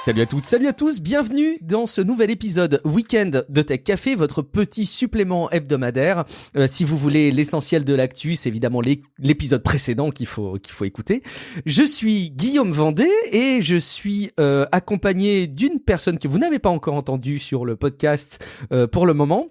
Salut à toutes, salut à tous, bienvenue dans ce nouvel épisode Week-end de Tech Café, votre petit supplément hebdomadaire. Si vous voulez l'essentiel de l'actu, c'est évidemment l'épisode précédent qu'il faut écouter. Je suis Guillaume Vendée et je suis accompagné d'une personne que vous n'avez pas encore entendue sur le podcast pour le moment.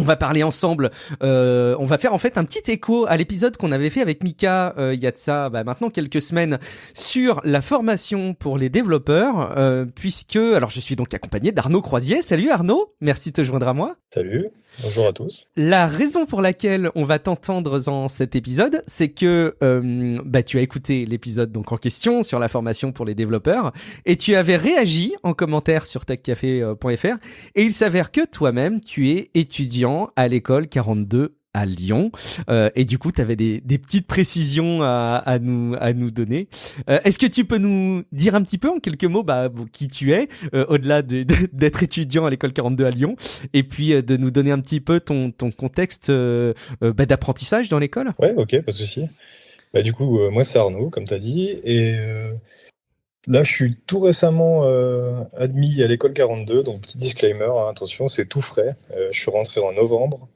On va parler ensemble, on va faire en fait un petit écho à l'épisode qu'on avait fait avec Mika il y a de ça maintenant quelques semaines sur la formation pour les développeurs, puisque, alors je suis donc accompagné d'Arnaud Croisier. Salut Arnaud, merci de te joindre à moi. Salut, bonjour à tous. La raison pour laquelle on va t'entendre dans cet épisode, c'est que tu as écouté l'épisode donc en question sur la formation pour les développeurs et tu avais réagi en commentaire sur techcafé.fr et il s'avère que toi-même tu es étudiant à l'école 42 à Lyon et du coup tu avais des petites précisions à nous donner. Est-ce que tu peux nous dire un petit peu en quelques mots qui tu es au-delà d'être étudiant à l'école 42 à Lyon et puis de nous donner un petit peu ton contexte d'apprentissage dans l'école? Ouais, ok, pas de souci. Du coup, moi c'est Arnaud, comme tu as dit, et là je suis tout récemment admis à l'école 42, donc petit disclaimer, hein, attention, c'est tout frais. Je suis rentré en novembre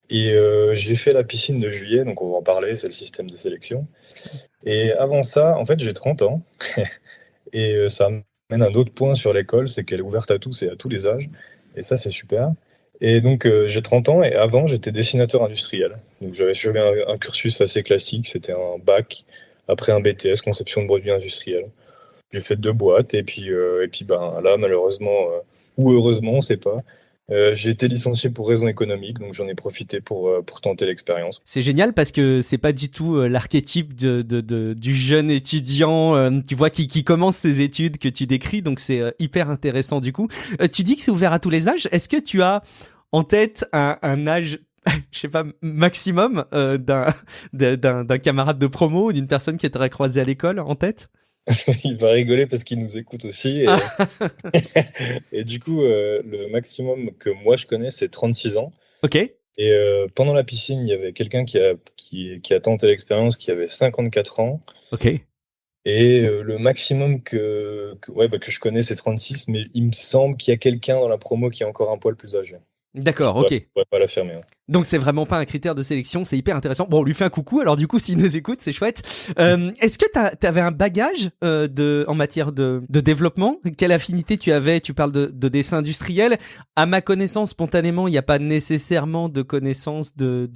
et j'ai fait la piscine de juillet, donc on va en parler, c'est le système de sélection. Et avant ça, en fait, j'ai 30 ans et ça mène à un autre point sur l'école, c'est qu'elle est ouverte à tous et à tous les âges, et ça c'est super. Et donc j'ai 30 ans et avant j'étais dessinateur industriel. Donc j'avais suivi un cursus assez classique, c'était un bac, après un BTS, conception de produits industriels. J'ai fait 2 boîtes et puis là malheureusement ou heureusement on sait pas, j'ai été licencié pour raisons économiques, donc j'en ai profité pour tenter l'expérience. C'est génial parce que c'est pas du tout l'archétype du jeune étudiant tu vois qui commence ses études que tu décris, donc c'est hyper intéressant du coup. Tu dis que c'est ouvert à tous les âges. Est-ce que tu as en tête un âge je sais pas, maximum d'un camarade de promo ou d'une personne qui t'aurait croisé à l'école en tête? Il va rigoler parce qu'il nous écoute aussi. Et du coup, le maximum que moi je connais, c'est 36 ans. Ok. Et pendant la piscine, il y avait quelqu'un qui a tenté l'expérience qui avait 54 ans. Ok. Et le maximum que je connais, c'est 36. Mais il me semble qu'il y a quelqu'un dans la promo qui est encore un poil plus âgé. D'accord, ok. Je pourrais pas l'affirmer. Hein. Donc c'est vraiment pas un critère de sélection, c'est hyper intéressant. Bon, on lui fait un coucou, alors du coup s'il nous écoute, c'est chouette. Est-ce que t'avais un bagage en matière de développement? Quelle affinité tu avais? Tu parles de dessin industriel. À ma connaissance, spontanément, il n'y a pas nécessairement de connaissances de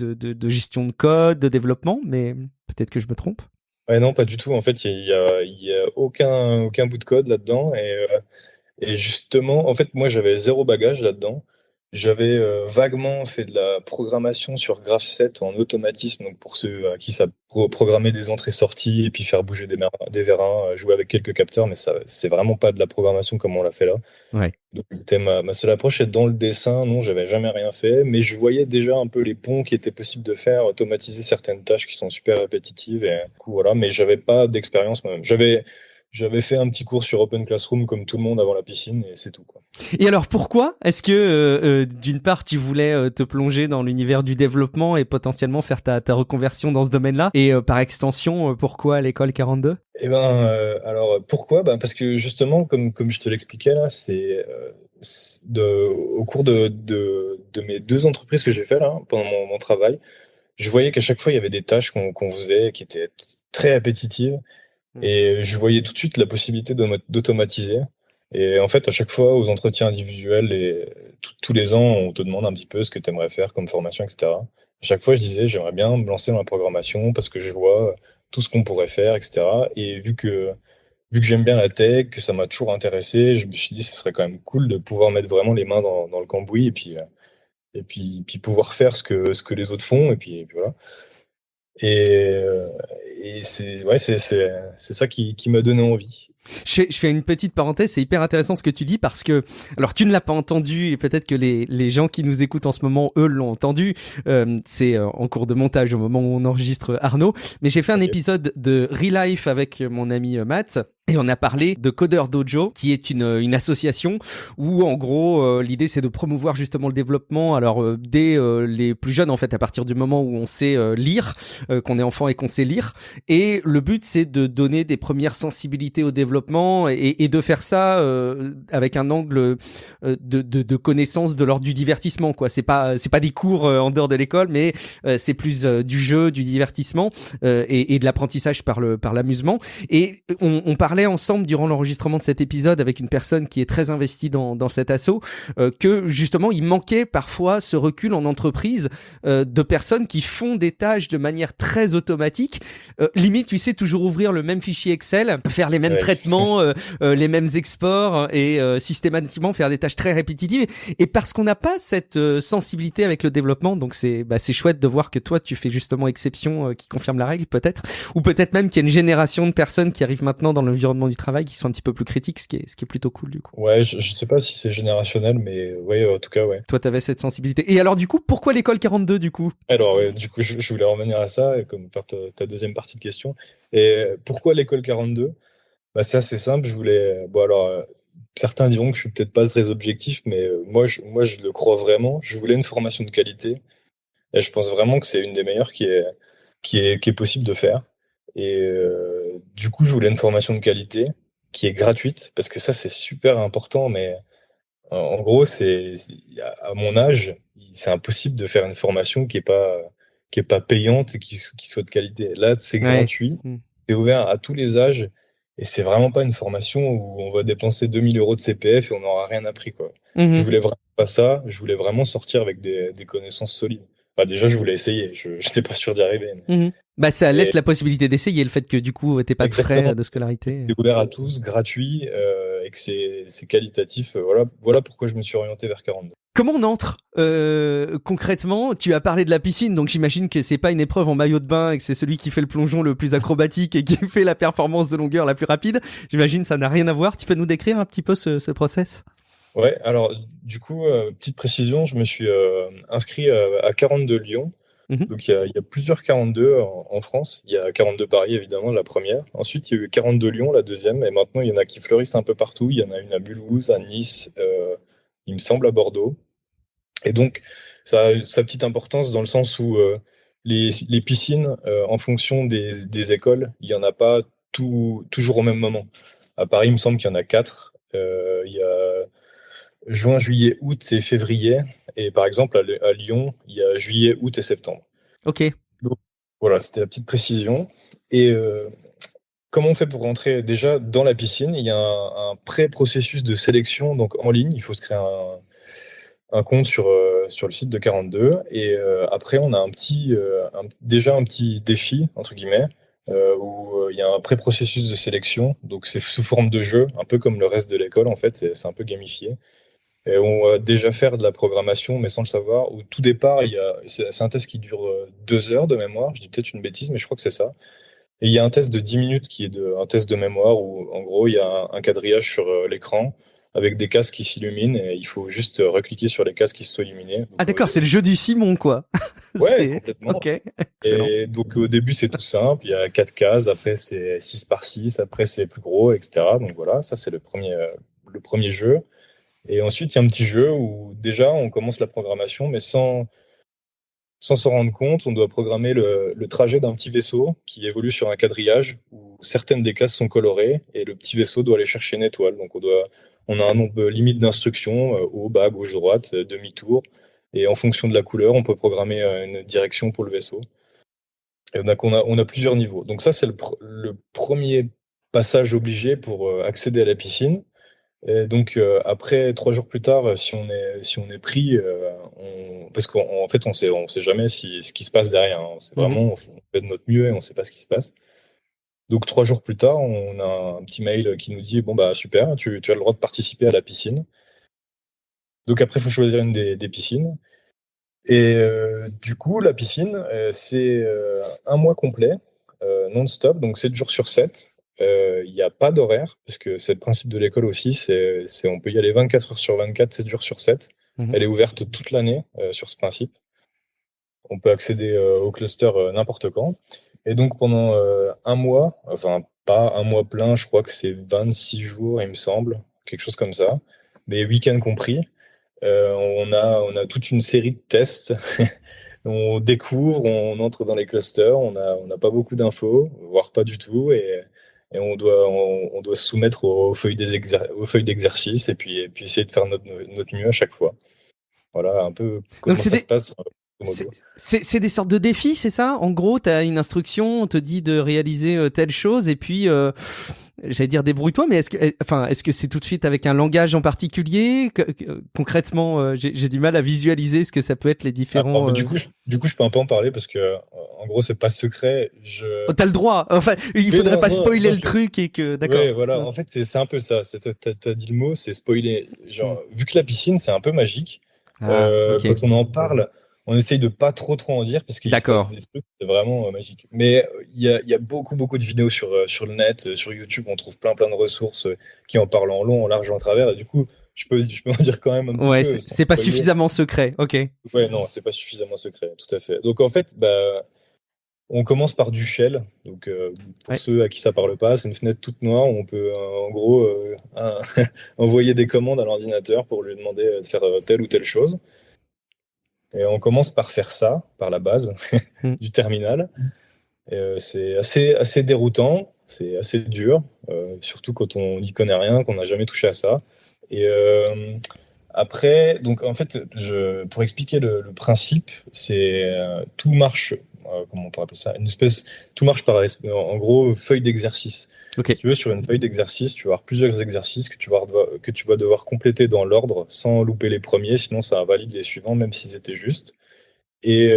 gestion de code, de développement, mais peut-être que je me trompe. Ouais, non, pas du tout. En fait, il y a aucun bout de code là-dedans. Et justement, en fait, moi, j'avais 0 bagage là-dedans. J'avais vaguement fait de la programmation sur Graph7 en automatisme, donc pour ceux à qui ça programmer des entrées-sorties et puis faire bouger des vérins, jouer avec quelques capteurs, mais ça, c'est vraiment pas de la programmation comme on l'a fait là. Ouais. Donc c'était ma seule approche. Et dans le dessin, non, j'avais jamais rien fait, mais je voyais déjà un peu les ponts qui étaient possibles de faire, automatiser certaines tâches qui sont super répétitives. Et du coup, voilà, mais j'avais pas d'expérience moi-même. J'avais fait un petit cours sur Open Classroom comme tout le monde avant la piscine et c'est tout quoi. Et alors pourquoi est-ce que d'une part tu voulais te plonger dans l'univers du développement et potentiellement faire ta reconversion dans ce domaine-là et par extension pourquoi l'école 42? Eh ben alors pourquoi? Parce que justement comme je te l'expliquais là, c'est au cours de mes 2 entreprises que j'ai fait là pendant mon travail, je voyais qu'à chaque fois il y avait des tâches qu'on faisait qui étaient très répétitives. Et je voyais tout de suite la possibilité d'automatiser. Et en fait, à chaque fois, aux entretiens individuels, et tous les ans, on te demande un petit peu ce que tu aimerais faire comme formation, etc. À chaque fois, je disais, j'aimerais bien me lancer dans la programmation parce que je vois tout ce qu'on pourrait faire, etc. Et vu que j'aime bien la tech, que ça m'a toujours intéressé, je me suis dit, ce serait quand même cool de pouvoir mettre vraiment les mains dans le cambouis et puis pouvoir faire ce que les autres font. Et puis voilà. Et c'est ça qui m'a donné envie. Je fais une petite parenthèse, c'est hyper intéressant ce que tu dis parce que, alors tu ne l'as pas entendu et peut-être que les gens qui nous écoutent en ce moment, eux, l'ont entendu. C'est en cours de montage au moment où on enregistre Arnaud. Mais j'ai fait un épisode de Real Life avec mon ami Matt. Et on a parlé de Codeur Dojo, qui est une association où, en gros, l'idée c'est de promouvoir justement le développement. Alors dès les plus jeunes, en fait, à partir du moment où on sait lire, qu'on est enfant et qu'on sait lire. Et le but c'est de donner des premières sensibilités au développement développement et de faire ça avec un angle de connaissance de l'ordre du divertissement, quoi. C'est pas des cours en dehors de l'école, mais c'est plus du jeu, du divertissement et de l'apprentissage par l'amusement. Et on parlait ensemble durant l'enregistrement de cet épisode avec une personne qui est très investie dans cet asso que justement il manquait parfois ce recul en entreprise de personnes qui font des tâches de manière très automatique, limite tu sais toujours ouvrir le même fichier Excel, faire les mêmes traitements, les mêmes exports et systématiquement faire des tâches très répétitives et parce qu'on n'a pas cette sensibilité avec le développement, donc c'est chouette de voir que toi tu fais justement exception qui confirme la règle peut-être, ou peut-être même qu'il y a une génération de personnes qui arrivent maintenant dans l'environnement du travail qui sont un petit peu plus critiques, ce qui est plutôt cool du coup. Ouais, je sais pas si c'est générationnel, mais ouais, en tout cas, ouais. Toi, t'avais cette sensibilité. Et alors, du coup, pourquoi l'école 42, du coup? Alors, ouais, du coup, je voulais revenir à ça, comme par ta deuxième partie de question. Et pourquoi l'école 42? Bah, c'est assez simple. Je voulais. Bon, alors, certains diront que je suis peut-être pas très objectif, mais moi, je le crois vraiment. Je voulais une formation de qualité. Et je pense vraiment que c'est une des meilleures qui est possible de faire. Et du coup, je voulais une formation de qualité qui est gratuite, parce que ça, c'est super important, mais en gros, à mon âge, c'est impossible de faire une formation qui est pas payante et qui soit de qualité. Là, c'est gratuit, c'est ouvert à tous les âges et c'est vraiment pas une formation où on va dépenser 2000 € de CPF et on n'aura rien appris, quoi. Je voulais vraiment pas ça. Je voulais vraiment sortir avec des connaissances solides. Bah, déjà, je voulais essayer. Je n'étais pas sûr d'y arriver. Bah, ça laisse la possibilité d'essayer, le fait que du coup, t'aies pas de frais de scolarité. C'est ouvert à tous, gratuit, et que c'est qualitatif. Voilà pourquoi je me suis orienté vers 42. Comment on entre concrètement? Tu as parlé de la piscine, donc j'imagine que c'est pas une épreuve en maillot de bain et que c'est celui qui fait le plongeon le plus acrobatique et qui fait la performance de longueur la plus rapide. J'imagine que ça n'a rien à voir. Tu peux nous décrire un petit peu ce process? Ouais, alors du coup, petite précision, je me suis inscrit à 42 Lyon. Donc il y a plusieurs 42 en France. Il y a 42 Paris, évidemment, la première. Ensuite, il y a eu 42 Lyon, la deuxième. Et maintenant, il y en a qui fleurissent un peu partout. Il y en a une à Mulhouse, à Nice, il me semble à Bordeaux. Et donc, ça a sa petite importance dans le sens où les piscines, en fonction des écoles, il n'y en a pas toujours au même moment. À Paris, il me semble qu'il y en a 4. Il y a juin, juillet, août et février. Et par exemple, à Lyon, il y a juillet, août et septembre. Ok. Donc, voilà, c'était la petite précision. Et comment on fait pour rentrer déjà dans la piscine? Il y a un pré-processus de sélection donc en ligne. Il faut se créer un compte sur le site de 42. Et après, on a déjà un petit défi, entre guillemets, où il y a un pré-processus de sélection. Donc, c'est sous forme de jeu, un peu comme le reste de l'école, en fait. C'est un peu gamifié. Et on va déjà faire de la programmation, mais sans le savoir. Au tout départ, c'est un test qui dure 2 heures de mémoire. Je dis peut-être une bêtise, mais je crois que c'est ça. Et il y a un test de 10 minutes qui est un test de mémoire où, en gros, il y a un quadrillage sur l'écran avec des cases qui s'illuminent et il faut juste recliquer sur les cases qui sont illuminées. Donc, d'accord, c'est le jeu du Simon, quoi. Ouais, complètement. Ok, excellent. Et donc, au début, c'est tout simple. Il y a 4 cases. Après, c'est 6 par 6. Après, c'est plus gros, etc. Donc, voilà, ça, c'est le premier jeu. Et ensuite, il y a un petit jeu où déjà, on commence la programmation, mais sans s'en rendre compte. On doit programmer le trajet d'un petit vaisseau qui évolue sur un quadrillage où certaines des cases sont colorées et le petit vaisseau doit aller chercher une étoile. Donc, on a un nombre limite d'instructions, haut, bas, gauche, droite, demi-tour. Et en fonction de la couleur, on peut programmer une direction pour le vaisseau. Et on a plusieurs niveaux. Donc ça, c'est le premier passage obligé pour accéder à la piscine. Et donc après 3 jours plus tard, si on est pris, parce qu'en fait on sait jamais ce qui se passe derrière. Hein. C'est vraiment on fait de notre mieux et on sait pas ce qui se passe. Donc 3 jours plus tard, on a un petit mail qui nous dit bon bah super, tu as le droit de participer à la piscine. Donc après il faut choisir une des piscines. Et du coup la piscine c'est un mois complet, non-stop, donc 7 jours sur 7. Il n'y a pas d'horaire, parce que c'est le principe de l'école aussi, on peut y aller 24 heures sur 24, 7 jours sur 7. Elle est ouverte toute l'année sur ce principe. On peut accéder au cluster n'importe quand. Et donc pendant un mois, enfin pas un mois plein, je crois que c'est 26 jours, il me semble, quelque chose comme ça, mais week-end compris, on a toute une série de tests. On découvre, on entre dans les clusters, on n'a pas beaucoup d'infos, voire pas du tout, et et on doit se soumettre aux feuilles d'exercice et puis essayer de faire notre mieux à chaque fois. Voilà un peu Donc comment ça se passe. c'est des sortes de défis, c'est ça? En gros, t'as une instruction, on te dit de réaliser telle chose, et puis j'allais dire débrouille-toi, mais est-ce que c'est tout de suite avec un langage en particulier? Concrètement, j'ai du mal à visualiser ce que ça peut être les différents. Du coup, je peux un peu en parler parce que en gros, c'est pas secret. Oh, t'as le droit. Enfin, il faudrait pas spoiler le truc et que d'accord. Ouais, voilà. En fait, c'est un peu ça. T'as dit le mot, c'est spoiler. Genre, vu que la piscine, c'est un peu magique. Ok. Quand on en parle, on essaye de pas trop en dire parce qu'il se passe des trucs, c'est vraiment magique. Mais il y a beaucoup de vidéos sur le net, sur YouTube, on trouve plein de ressources qui en parlent en long, en large, en travers. Et du coup, je peux en dire quand même un petit Ouais, peu. c'est pas suffisamment secret. Ok. Ouais, non, c'est pas suffisamment secret, tout à fait. Donc en fait, on commence par du shell. Donc pour ceux à qui ça parle pas, c'est une fenêtre toute noire où on peut en gros envoyer des commandes à l'ordinateur pour lui demander de faire telle ou telle chose. Et on commence par faire ça, par la base du terminal. C'est assez déroutant, c'est assez dur, surtout quand on n'y connaît rien, qu'on n'a jamais touché à ça. Et après, donc en fait, pour expliquer le principe, c'est tout marche, comment on pourrait appeler ça, tout marche par, en gros, feuille d'exercice. Okay. Si tu veux, sur une feuille d'exercice, tu vas avoir plusieurs exercices que tu vas devoir compléter dans l'ordre sans louper les premiers, sinon ça invalide les suivants, même s'ils étaient justes. Et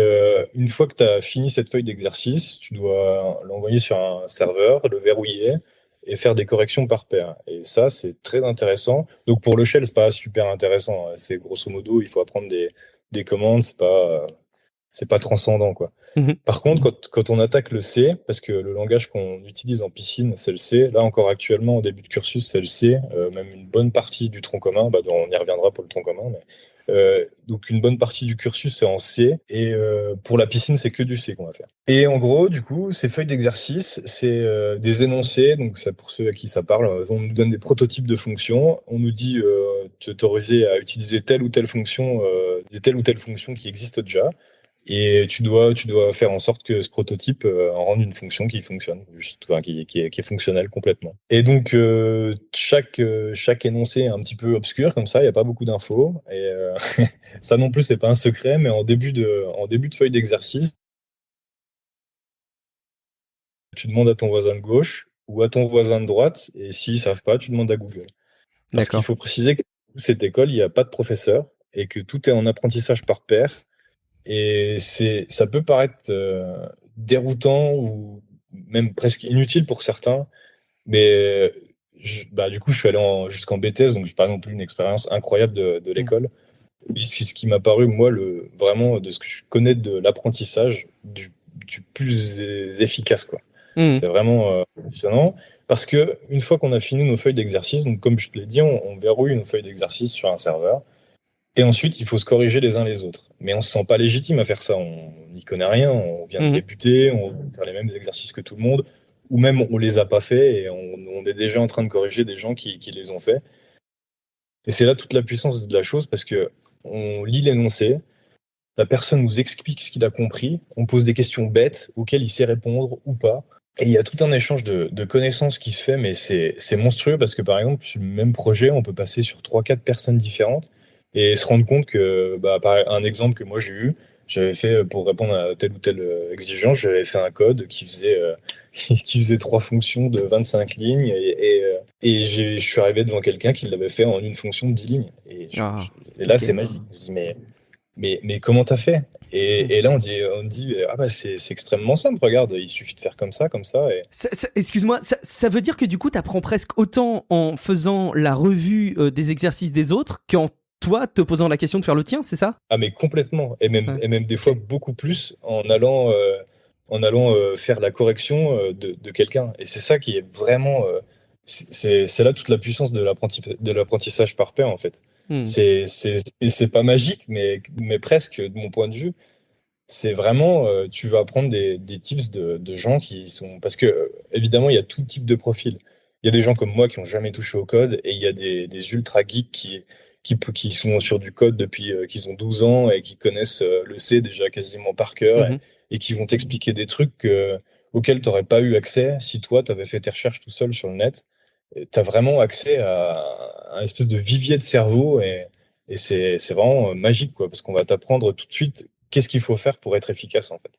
une fois que tu as fini cette feuille d'exercice, tu dois l'envoyer sur un serveur, le verrouiller et faire des corrections par paire. Et ça, c'est très intéressant. Donc pour le shell, c'est pas super intéressant. C'est grosso modo, il faut apprendre des commandes, c'est pas transcendant, quoi. Par contre, quand on attaque le C, parce que le langage qu'on utilise en piscine, c'est le C. Là, encore actuellement, au début de cursus, c'est le C. Même une bonne partie du tronc commun, on y reviendra pour le tronc commun, mais donc une bonne partie du cursus c'est en C et pour la piscine c'est que du C qu'on va faire. Et en gros du coup ces feuilles d'exercice c'est des énoncés, donc ça, pour ceux à qui ça parle, on nous donne des prototypes de fonctions, on nous dit t'autoriser à utiliser telle ou telle fonction qui existe déjà. Et tu dois faire en sorte que ce prototype en rende une fonction qui fonctionne, qui est fonctionnelle complètement. Et donc chaque énoncé est un petit peu obscur comme ça, il n'y a pas beaucoup d'infos. Et ça non plus c'est pas un secret, mais en début de feuille d'exercice, tu demandes à ton voisin de gauche ou à ton voisin de droite, et s'ils savent pas, tu demandes à Google. Parce qu'il faut préciser que cette école, il n'y a pas de professeur et que tout est en apprentissage par pair. Et ça peut paraître déroutant ou même presque inutile pour certains, mais du coup, je suis allé jusqu'en BTS, donc j'ai pas non plus une expérience incroyable de l'école. Mais c'est ce qui m'a paru, moi, vraiment, de ce que je connais de l'apprentissage, du plus efficace, quoi. C'est vraiment impressionnant, parce que une fois qu'on a fini nos feuilles d'exercice, donc comme je te l'ai dit, on verrouille nos feuilles d'exercice sur un serveur. Et ensuite, il faut se corriger les uns les autres. Mais on se sent pas légitime à faire ça. On n'y connaît rien. On vient de débuter. On va faire les mêmes exercices que tout le monde. Ou même, on les a pas fait et on est déjà en train de corriger des gens qui les ont fait. Et c'est là toute la puissance de la chose parce que on lit l'énoncé. La personne nous explique ce qu'il a compris. On pose des questions bêtes auxquelles il sait répondre ou pas. Et il y a tout un échange de connaissances qui se fait, mais c'est monstrueux parce que par exemple, sur le même projet, on peut passer sur 3-4 personnes différentes et se rendre compte que, par un exemple que moi j'ai eu, j'avais fait pour répondre à telle ou telle exigence, j'avais fait un code qui faisait 3 fonctions de 25 lignes et je suis arrivé devant quelqu'un qui l'avait fait en une fonction de 10 lignes. Et là, c'est magique. Je me dis, mais comment t'as fait? Et là, on dit c'est extrêmement simple, regarde, il suffit de faire comme ça. Et... Excuse-moi, ça veut dire que du coup, t'apprends presque autant en faisant la revue des exercices des autres qu'en toi te posant la question de faire le tien, c'est ça? Ah, mais complètement. Et même des fois beaucoup plus en allant faire la correction de quelqu'un. Et c'est ça qui est vraiment... c'est là toute la puissance de l'apprentissage par pair, en fait. C'est pas magique, mais presque, de mon point de vue. C'est vraiment, tu vas apprendre des tips de gens qui sont... Parce que, évidemment, il y a tout type de profil. Il y a des gens comme moi qui ont jamais touché au code et il y a des ultra geeks qui sont sur du code depuis qu'ils ont 12 ans et qui connaissent le C déjà quasiment par cœur et qui vont t'expliquer des trucs auxquelles tu n'aurais pas eu accès si toi, tu avais fait tes recherches tout seul sur le net. Tu as vraiment accès à un espèce de vivier de cerveau et c'est vraiment magique, quoi, parce qu'on va t'apprendre tout de suite qu'est-ce qu'il faut faire pour être efficace, en fait.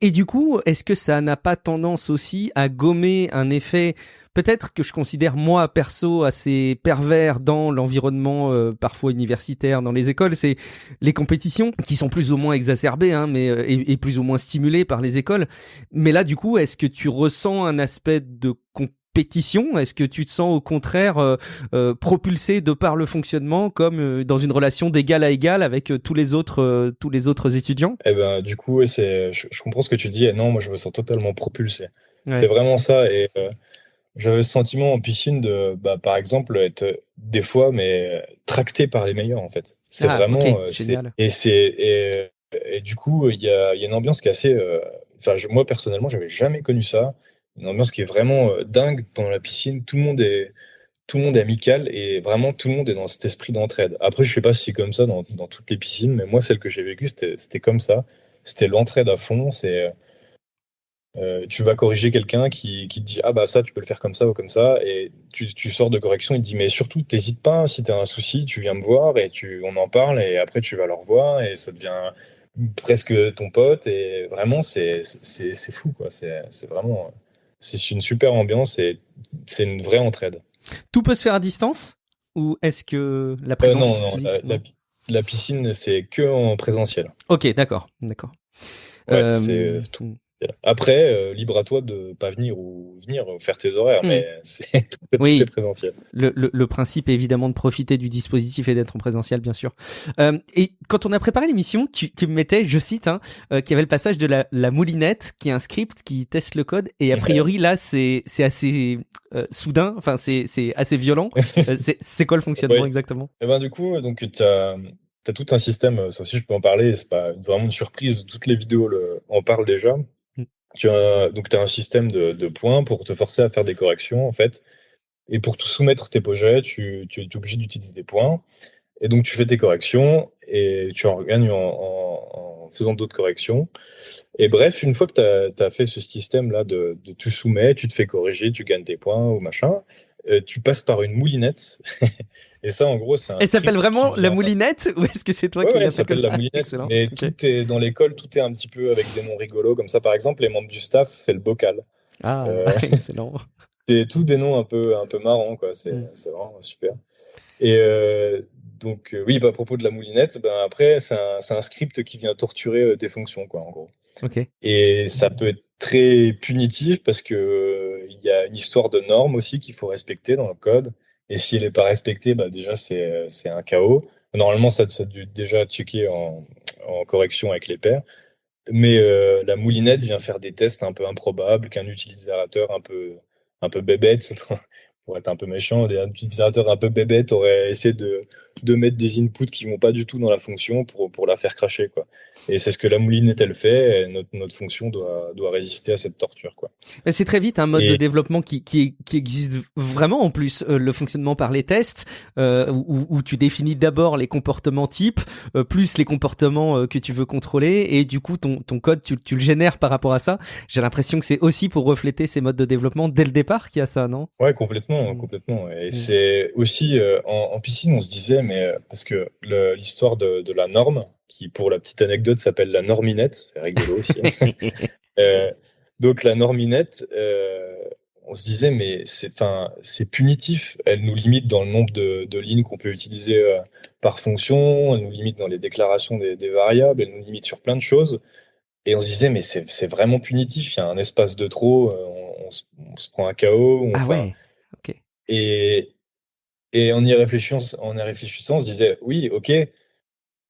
Et du coup, est-ce que ça n'a pas tendance aussi à gommer un effet, peut-être que je considère moi perso assez pervers dans l'environnement parfois universitaire, dans les écoles, c'est les compétitions qui sont plus ou moins exacerbées, hein, mais et plus ou moins stimulées par les écoles. Mais là, du coup, est-ce que tu ressens un aspect de compétition? Est-ce que tu te sens au contraire propulsé de par le fonctionnement comme dans une relation d'égal à égal avec tous les autres étudiants? Et ben, du coup, ouais, je comprends ce que tu dis. Et non, moi, je me sens totalement propulsé. C'est Ouais. vraiment ça. Et j'avais ce sentiment en piscine de, bah, par exemple, être des fois, mais tracté par les meilleurs, en fait. C'est Ah, ok, vraiment, génial. et du coup, il y a une ambiance qui est assez, enfin, moi, personnellement, j'avais jamais connu ça. Une ambiance qui est vraiment dingue pendant la piscine. Tout le monde est amical et vraiment tout le monde est dans cet esprit d'entraide. Après, je sais pas si c'est comme ça dans toutes les piscines, mais moi, celle que j'ai vécue, c'était comme ça. C'était l'entraide à fond. Tu vas corriger quelqu'un qui te dit ah bah ça tu peux le faire comme ça ou comme ça et tu sors de correction, il te dit mais surtout t'hésites pas, si t'as un souci tu viens me voir et on en parle et après tu vas le revoir et ça devient presque ton pote et vraiment c'est fou quoi, c'est vraiment c'est une super ambiance et c'est une vraie entraide. Tout peut se faire à distance ou est-ce que la Non, présence non, physique, non? la piscine c'est que en présentiel. Ok, d'accord, d'accord. Ouais, c'est Euh, tout. Après, libre à toi de pas venir ou venir ou faire tes horaires, hmm. mais tout est Oui, présentiel. le principe est évidemment de profiter du dispositif et d'être en présentiel, bien sûr. Et quand on a préparé l'émission, tu me mettais, je cite, hein, qu'il y avait le passage de la moulinette, qui est un script qui teste le code, et a priori là, c'est assez soudain, enfin c'est assez violent. C'est quoi le fonctionnement Oui. exactement? Et ben du coup, donc tu as tout un système, ça aussi je peux en parler, c'est pas vraiment une surprise, toutes les vidéos en parlent déjà. Hmm. Donc tu as un système de points pour te forcer à faire des corrections en fait. Et pour tout soumettre tes projets, tu es obligé d'utiliser des points. Et donc tu fais tes corrections et tu en gagnes en faisant d'autres corrections. Et bref, une fois que tu as fait ce système-là de tu soumets, tu te fais corriger, tu gagnes tes points ou machin, tu passes par une moulinette. Et ça, en gros, c'est un Elle s'appelle script qui vraiment la vient. moulinette ou est-ce que c'est toi Ouais, qui ouais, ça l'appelles comme s'appelle la ça? moulinette. Excellent. Mais Ok. tout est dans l'école, tout est un petit peu avec des noms rigolos. Comme ça, par exemple, les membres du staff, c'est le bocal. Ah, Euh, excellent. c'est tous des noms un peu marrants, quoi. Hmm. C'est vraiment super. Et donc, oui, bah, à propos de la moulinette, ben, après, c'est un script qui vient torturer tes fonctions, quoi, en gros. Ok. Et ça peut être très punitif parce que il y a une histoire de normes aussi qu'il faut respecter dans le code. Et si elle n'est pas respectée, bah, déjà, c'est un chaos. Normalement, ça a dû déjà checker en correction avec les pairs. Mais la moulinette vient faire des tests un peu improbables qu'un utilisateur un peu bébête, pour être un peu méchant, un utilisateur un peu bébête aurait essayé de mettre des inputs qui vont pas du tout dans la fonction pour la faire cracher, quoi. Et c'est ce que la moulinette, elle fait, et notre fonction doit résister à cette torture, quoi. Mais c'est très vite un mode de Et développement qui existe vraiment en plus, le fonctionnement par les tests, où tu définis d'abord les comportements types, plus les comportements que tu veux contrôler, et du coup ton code tu le génères par rapport à ça. J'ai l'impression que c'est aussi pour refléter ces modes de développement dès le départ qu'il y a ça, non? ouais, complètement, Mm. complètement. Et Mm. c'est aussi en piscine, on se disait, mais parce que l'histoire de la norme, qui pour la petite anecdote s'appelle la norminette, c'est rigolo aussi. Euh, donc la norminette, on se disait, mais c'est punitif. Elle nous limite dans le nombre de lignes qu'on peut utiliser par fonction. Elle nous limite dans les déclarations des variables. Elle nous limite sur plein de choses. Et on se disait, mais c'est vraiment punitif. Il y a un espace de trop. On se prend un KO. Ah Enfin, ouais, ok. et, en y réfléchissant, on se disait, oui, ok.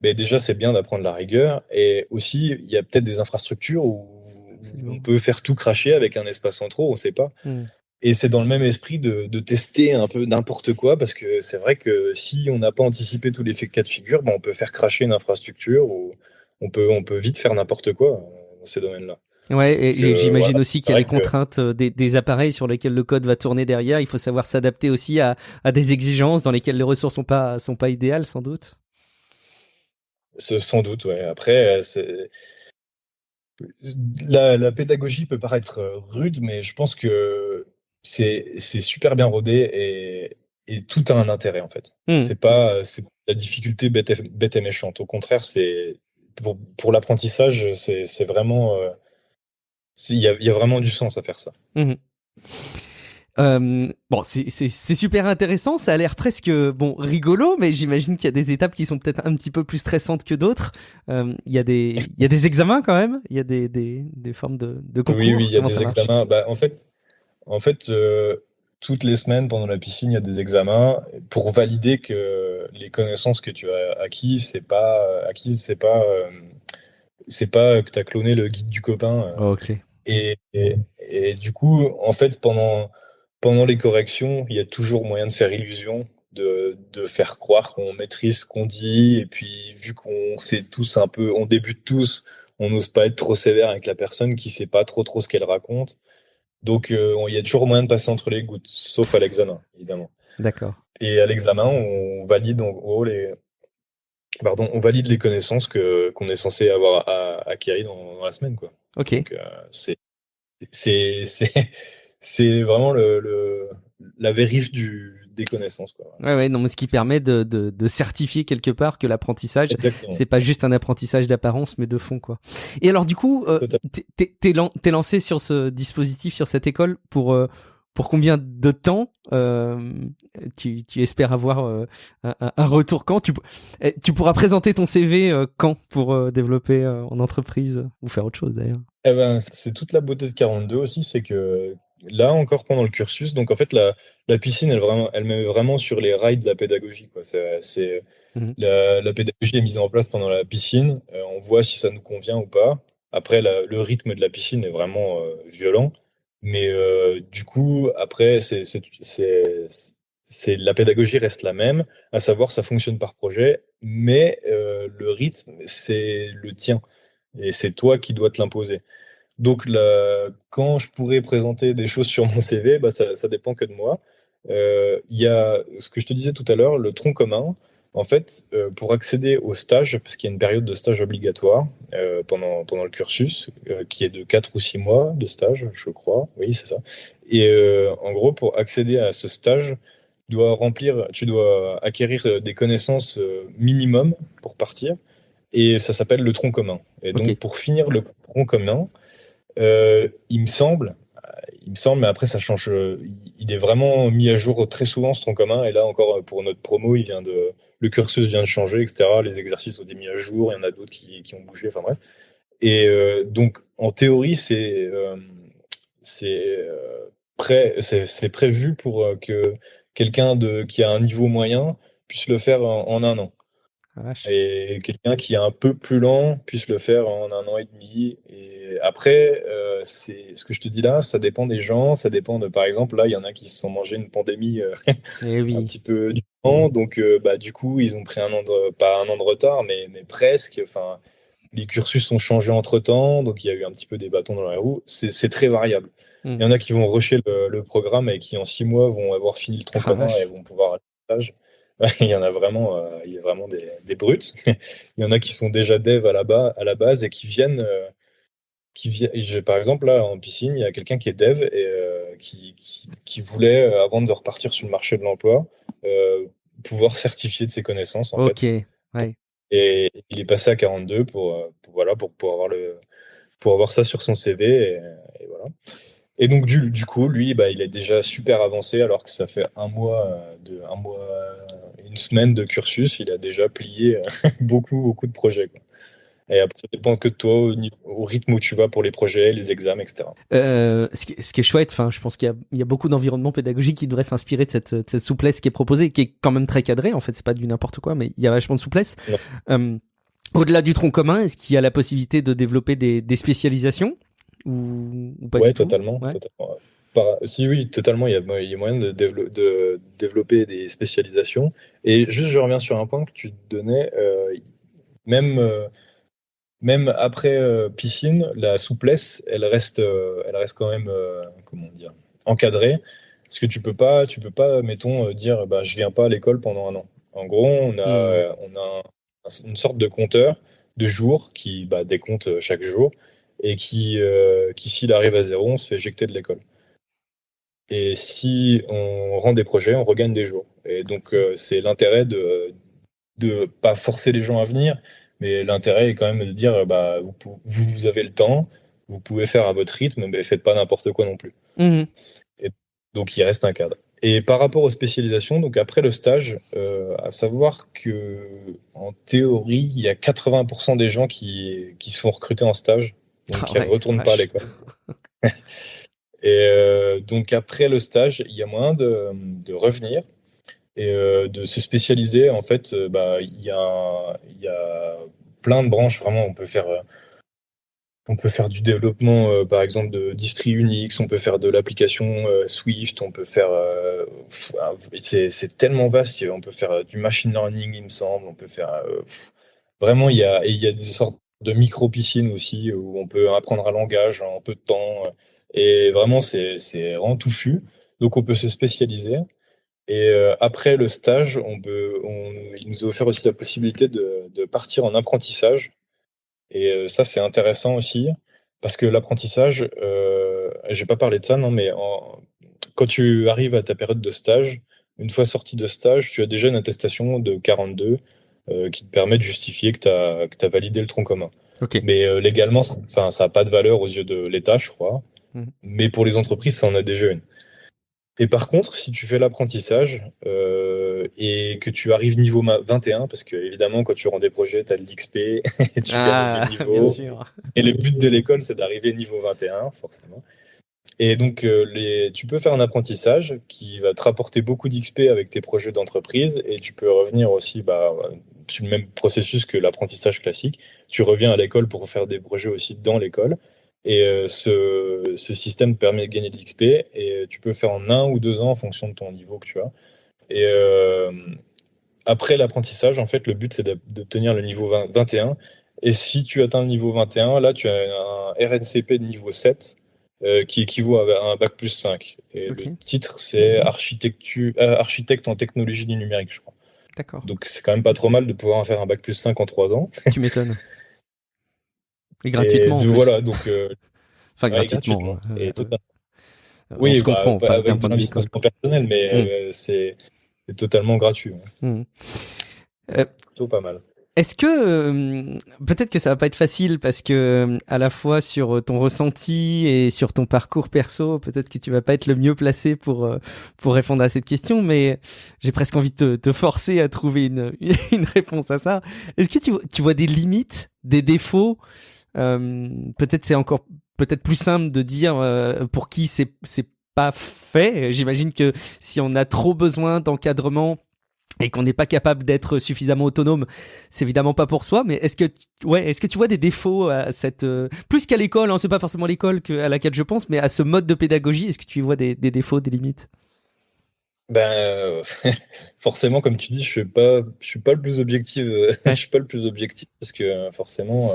Mais déjà, c'est bien d'apprendre la rigueur. Et aussi, il y a peut-être des infrastructures où on Absolument. peut faire tout cracher avec un espace en trop, on ne sait pas. Mm. Et c'est dans le même esprit de tester un peu n'importe quoi, parce que c'est vrai que si on n'a pas anticipé tous les cas de figure, ben on peut faire cracher une infrastructure ou on peut vite faire n'importe quoi dans ces domaines-là. Ouais, Donc, et j'imagine voilà, aussi c'est qu'il y a vrai les que contraintes des appareils sur lesquels le code va tourner derrière. Il faut savoir s'adapter aussi à des exigences dans lesquelles les ressources sont pas idéales, sans doute. sans doute, ouais. Après, La pédagogie peut paraître rude, mais je pense que c'est super bien rodé et tout a un intérêt en fait. Hmm. C'est la difficulté bête et méchante. Au contraire, c'est pour l'apprentissage, c'est vraiment il y a vraiment du sens à faire ça. Mhm. Bon, c'est super intéressant, ça a l'air presque bon rigolo, mais j'imagine qu'il y a des étapes qui sont peut-être un petit peu plus stressantes que d'autres. Il y a des examens quand même, il y a des formes de Oui, oui, concours. il y a Comment ça des marche? examens. Bah, en fait, toutes les semaines pendant la piscine, il y a des examens pour valider que les connaissances que tu as c'est pas que tu as cloné le guide du copain. Ok. Et du coup, en fait, pendant les corrections, il y a toujours moyen de faire illusion, de faire croire qu'on maîtrise ce qu'on dit. Et puis, vu qu'on sait tous un peu, on débute tous, on n'ose pas être trop sévère avec la personne qui sait pas trop ce qu'elle raconte. Donc, il y a toujours moyen de passer entre les gouttes, sauf à l'examen, évidemment. D'accord. Et à l'examen, on valide en gros on valide les connaissances qu'on est censé avoir acquéries dans la semaine, quoi. Ok. Donc, c'est, c'est, c'est vraiment la vérif des connaissances, quoi. Ouais, ouais, non, mais ce qui permet de certifier quelque part que l'apprentissage, Exactement. c'est pas juste un apprentissage d'apparence, mais de fond, quoi. Et alors, du coup, Totalement. t'es lancé sur ce dispositif, sur cette école, pour combien de temps tu espères avoir un retour quand tu pourras présenter ton CV quand pour développer en entreprise ou faire autre chose d'ailleurs. Eh ben, c'est toute la beauté de 42 aussi, c'est que là encore pendant le cursus, donc en fait la piscine, elle met vraiment sur les rails de la pédagogie, quoi. Mhm. La pédagogie est mise en place pendant la piscine. On voit si ça nous convient ou pas. Après, le rythme de la piscine est vraiment violent, mais du coup, après, la pédagogie reste la même, à savoir ça fonctionne par projet, mais le rythme c'est le tien et c'est toi qui dois te l'imposer. Donc, quand je pourrais présenter des choses sur mon CV, bah, ça dépend que de moi. Il y a ce que je te disais tout à l'heure, le tronc commun. En fait, pour accéder au stage, parce qu'il y a une période de stage obligatoire pendant le cursus, qui est de 4 ou 6 mois de stage, je crois. Oui, c'est ça. Et en gros, pour accéder à ce stage, tu dois acquérir des connaissances minimum pour partir. Et ça s'appelle le tronc commun. Et Ok. donc, pour finir le tronc commun, il me semble, mais après ça change. Il est vraiment mis à jour très souvent ce tronc commun. Et là encore pour notre promo, le cursus vient de changer, etc. Les exercices ont été mis à jour. Il y en a d'autres qui ont bougé. Enfin bref. Et donc en théorie, c'est c'est prévu pour que quelqu'un qui a un niveau moyen puisse le faire en un an. Ah, vache. Et quelqu'un qui est un peu plus lent puisse le faire en un an et demi. Et après, c'est ce que je te dis là, ça dépend des gens, ça dépend de, par exemple, là, il y en a qui se sont mangé une pandémie Eh un oui. petit peu du temps, donc bah, du coup, ils ont pris pas un an de retard, mais presque. Enfin, les cursus ont changé entre-temps, donc il y a eu un petit peu des bâtons dans la roue. C'est très variable. Hmm. Il y en a qui vont rusher le programme et qui, en 6 mois, vont avoir fini le tronc Ah, commun et vache. vont pouvoir aller au stage. Il y a vraiment des brutes. Il y en a qui sont déjà dev à la base et par exemple, là, en piscine, il y a quelqu'un qui est dev et qui voulait, avant de repartir sur le marché de l'emploi, euh, pouvoir certifier de ses connaissances, en Ok. fait. Ouais. Et il est passé à 42 voilà, pour avoir ça sur son CV. Et voilà. Et donc, du coup, lui, bah, il est déjà super avancé alors que ça fait une semaine de cursus. Il a déjà plié beaucoup de projets, quoi. Et après, ça dépend que de toi au rythme où tu vas pour les projets, les examens, etc. Ce qui est chouette, enfin, je pense il y a beaucoup d'environnements pédagogiques qui devraient s'inspirer de cette souplesse qui est proposée, qui est quand même très cadrée. En fait, c'est pas du n'importe quoi, mais il y a vachement de souplesse. Non. Euh, Au-delà du tronc commun, est-ce qu'il y a la possibilité de développer des spécialisations ou pas du Ouais, tout? totalement. Ouais. Totalement. Si, oui, totalement. Il y a moyen de développer des spécialisations. Et juste, je reviens sur un point que tu donnais. Même, euh, Même après piscine, la souplesse, elle reste quand même, comment dire, encadrée. Parce que tu peux pas, mettons, dire, bah, je viens pas à l'école pendant un an. En gros, Hmm. une sorte de compteur de jours qui bah, décompte chaque jour. et qui s'il arrive à 0, on se fait éjecter de l'école. Et si on rend des projets, on regagne des jours. Et donc, c'est l'intérêt de pas forcer les gens à venir, mais l'intérêt est quand même de dire, bah, vous avez le temps, vous pouvez faire à votre rythme, mais faites pas n'importe quoi non plus. Mmh. Et donc, il reste un cadre. Et par rapport aux spécialisations, donc après le stage, à savoir que en théorie, il y a 80% des gens qui se font recruter en stage, donc qui ne retournent pas à l'école. Et donc après le stage, il y a moyen de revenir et de se spécialiser. En fait, il y a plein de branches. Vraiment, on peut faire du développement, par exemple, de distri Unix, on peut faire de l'application Swift, on peut faire... c'est tellement vaste, on peut faire du machine learning, il me semble, on peut faire... vraiment, il y a des sortes de micro-piscines aussi, où on peut apprendre un langage en peu de temps, et vraiment, c'est vraiment touffu. Donc, on peut se spécialiser. Et après le stage, il nous a offert aussi la possibilité de partir en apprentissage. Et ça, c'est intéressant aussi, parce que l'apprentissage, j'ai pas parlé de ça, non, mais quand tu arrives à ta période de stage, une fois sorti de stage, tu as déjà une attestation de 42 qui te permet de justifier que tu as validé le tronc commun. Okay. Mais légalement, ça n'a pas de valeur aux yeux de l'État, je crois. Mais pour les entreprises, ça en a déjà une. Et par contre, si tu fais l'apprentissage et que tu arrives niveau 21, parce que évidemment, quand tu rends des projets, tu as de l'XP et tu gagnes des niveaux. Bien sûr. Et le but de l'école, c'est d'arriver niveau 21, forcément. Et donc, tu peux faire un apprentissage qui va te rapporter beaucoup d'XP avec tes projets d'entreprise, et tu peux revenir aussi sur le même processus que l'apprentissage classique. Tu reviens à l'école pour faire des projets aussi dans l'école. Et ce système permet de gagner de l'XP, et tu peux faire en 1 ou 2 ans en fonction de ton niveau que tu as. Et après l'apprentissage, en fait, le but, c'est d'obtenir le niveau 21. Et si tu atteins le niveau 21, là, tu as un RNCP de niveau 7 qui équivaut à un bac plus 5. Et le titre, c'est architecte en technologie du numérique, je crois. D'accord. Donc, c'est quand même pas trop mal de pouvoir faire un bac plus 5 en 3 ans. Tu m'étonnes. Et gratuitement. Et voilà, donc. Enfin, gratuitement. Et oui, je comprends. Pas avec un investissement personnel, mais c'est totalement gratuit. C'est plutôt pas mal. Est-ce que peut-être que ça va pas être facile parce que à la fois sur ton ressenti et sur ton parcours perso, peut-être que tu vas pas être le mieux placé pour répondre à cette question, mais j'ai presque envie de te forcer à trouver une réponse à ça. Est-ce que tu vois des limites, des défauts? Peut-être c'est encore peut-être plus simple de dire pour qui c'est pas fait. J'imagine que si on a trop besoin d'encadrement et qu'on n'est pas capable d'être suffisamment autonome, c'est évidemment pas pour soi. Mais est-ce que tu vois des défauts à cette plus qu'à l'école, hein, c'est pas forcément l'école à laquelle je pense, mais à ce mode de pédagogie, est-ce que tu y vois des défauts, des limites? Forcément, comme tu dis, je suis pas le plus objectif. Je suis pas le plus objectif parce que forcément,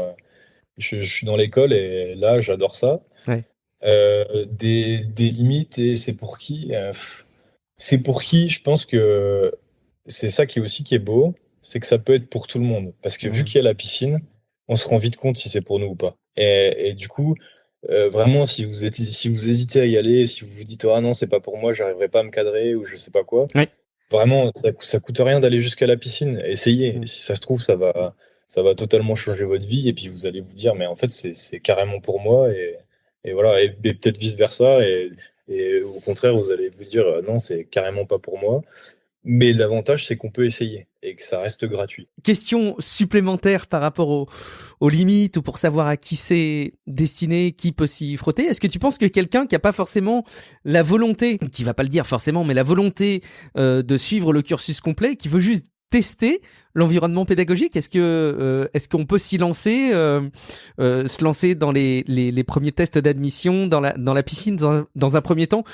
je suis dans l'école et là, j'adore ça. Ouais. Des limites, et c'est pour qui? C'est pour qui? Je pense que c'est ça qui est beau, c'est que ça peut être pour tout le monde. Parce que vu qu'il y a la piscine, on se rend vite compte si c'est pour nous ou pas. Et du coup, vraiment, si vous hésitez à y aller, si vous vous dites ah non, c'est pas pour moi, j'arriverai pas à me cadrer ou je sais pas quoi, vraiment, ça coûte rien d'aller jusqu'à la piscine. Essayez. Et si ça se trouve, ça va totalement changer votre vie, et puis vous allez vous dire mais en fait c'est carrément pour moi, et voilà, et peut-être vice versa, et au contraire vous allez vous dire non, c'est carrément pas pour moi. Mais l'avantage, c'est qu'on peut essayer et que ça reste gratuit. Question supplémentaire par rapport aux limites, ou pour savoir à qui c'est destiné, qui peut s'y frotter. Est-ce que tu penses que quelqu'un qui a pas forcément la volonté, qui va pas le dire forcément, mais la volonté de suivre le cursus complet, qui veut juste tester l'environnement pédagogique, est-ce qu'on peut s'y lancer, se lancer dans les premiers tests d'admission dans la piscine dans un premier temps,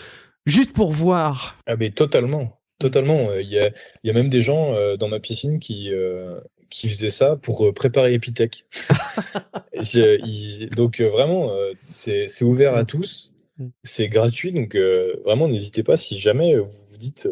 juste pour voir? Ah mais totalement. Il y a même des gens dans ma piscine qui faisaient ça pour préparer Epitech. Donc vraiment, c'est ouvert à tous, c'est gratuit, donc vraiment n'hésitez pas si jamais vous vous dites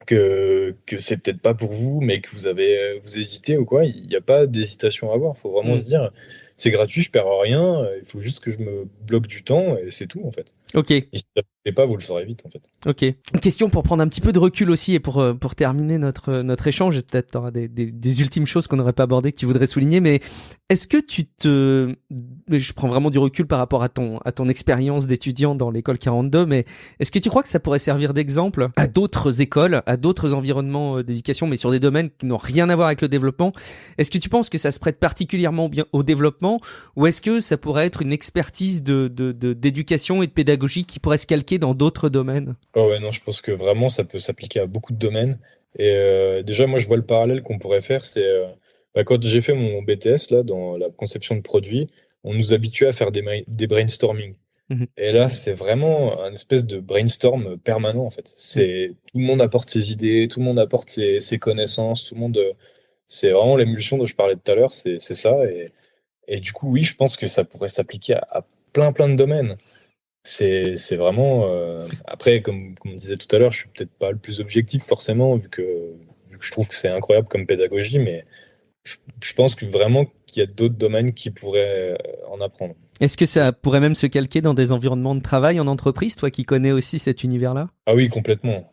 que c'est peut-être pas pour vous, mais que vous hésitez ou quoi. Il n'y a pas d'hésitation à avoir. Il faut vraiment se dire, c'est gratuit, je perds rien. Il faut juste que je me bloque du temps et c'est tout en fait. Ok. Et si ça ne plaît pas, vous le saurez vite en fait. Ok. Une question pour prendre un petit peu de recul aussi et pour terminer notre échange. Peut-être t'auras des ultimes choses qu'on n'aurait pas abordées que tu voudrais souligner, mais est-ce que je prends vraiment du recul par rapport à ton expérience d'étudiant dans l'école 42, mais est-ce que tu crois que ça pourrait servir d'exemple à d'autres écoles, à d'autres environnements d'éducation, mais sur des domaines qui n'ont rien à voir avec le développement? Est-ce que tu penses que ça se prête particulièrement bien au développement, ou est-ce que ça pourrait être une expertise d'éducation et de pédagogie qui pourrait se calquer dans d'autres domaines? Oh ouais, non, je pense que vraiment ça peut s'appliquer à beaucoup de domaines. Et déjà, moi, je vois le parallèle qu'on pourrait faire, c'est quand j'ai fait mon BTS là dans la conception de produits, on nous habituait à faire des brainstorming. Et là, c'est vraiment un espèce de brainstorm permanent en fait. Tout le monde apporte ses idées, tout le monde apporte ses connaissances, tout le monde. C'est vraiment l'émulsion dont je parlais tout à l'heure, c'est ça. Et du coup, oui, je pense que ça pourrait s'appliquer à plein de domaines. C'est vraiment. Après, comme on disait tout à l'heure, je suis peut-être pas le plus objectif forcément, vu que je trouve que c'est incroyable comme pédagogie, mais je pense que vraiment qu'il y a d'autres domaines qui pourraient en apprendre. Est-ce que ça pourrait même se calquer dans des environnements de travail en entreprise, toi qui connais aussi cet univers-là? Ah oui, complètement.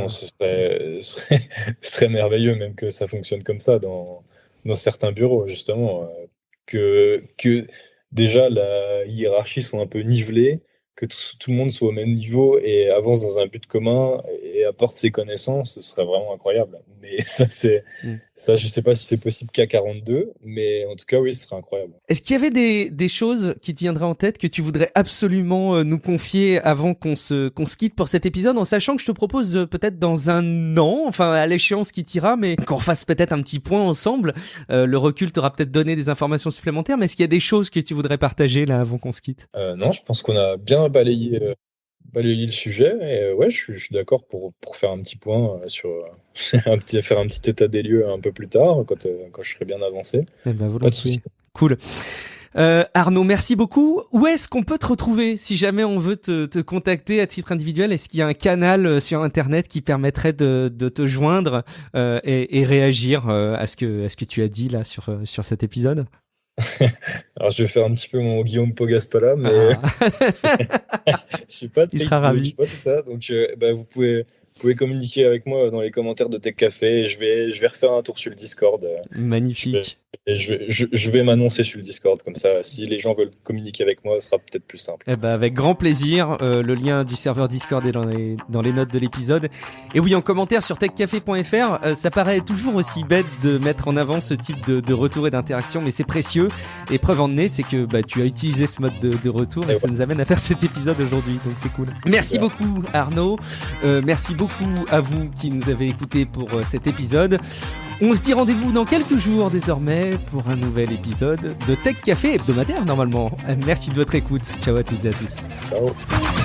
Ce serait merveilleux même que ça fonctionne comme ça dans certains bureaux, justement. Que déjà la hiérarchie soit un peu nivelée, que tout le monde soit au même niveau et avance dans un but commun et apporte ses connaissances, ce serait vraiment incroyable. Mais ça, je sais pas si c'est possible qu'à 42, mais en tout cas, oui, ce serait incroyable. Est-ce qu'il y avait des choses qui te viendraient en tête que tu voudrais absolument nous confier avant qu'on se quitte pour cet épisode, en sachant que je te propose peut-être dans un an, enfin à l'échéance qui t'ira, mais qu'on fasse peut-être un petit point ensemble. Le recul t'aura peut-être donné des informations supplémentaires, mais est-ce qu'il y a des choses que tu voudrais partager là avant qu'on se quitte? Non, je pense qu'on a bien balayé le sujet. Et ouais, je suis d'accord pour faire un petit point sur faire un petit état des lieux un peu plus tard, quand je serai bien avancé. Eh ben, volontiers. Cool. Arnaud, merci beaucoup. Où est-ce qu'on peut te retrouver si jamais on veut te contacter à titre individuel? Est-ce qu'il y a un canal sur Internet qui permettrait de te joindre et réagir à ce que tu as dit là sur cet épisode? Alors, je vais faire un petit peu mon Guillaume Pogaspola, mais je suis pas très, il sera ravi. Je suis pas tout ça. Donc, vous pouvez communiquer avec moi dans les commentaires de Tech Café. Je vais refaire un tour sur le Discord. Magnifique. Je vais m'annoncer sur le Discord, comme ça, si les gens veulent communiquer avec moi, ce sera peut-être plus simple. Eh ben, avec grand plaisir. Le lien du serveur Discord est dans les notes de l'épisode. Et oui, en commentaire sur techcafé.fr, ça paraît toujours aussi bête de mettre en avant ce type de retour et d'interaction, mais c'est précieux. Et preuve en est, c'est que tu as utilisé ce mode de retour et ça nous amène à faire cet épisode aujourd'hui, donc c'est cool. Merci beaucoup Arnaud. Merci beaucoup à vous qui nous avez écoutés pour cet épisode. On se dit rendez-vous dans quelques jours désormais pour un nouvel épisode de Tech Café hebdomadaire normalement. Merci de votre écoute. Ciao à toutes et à tous. Ciao.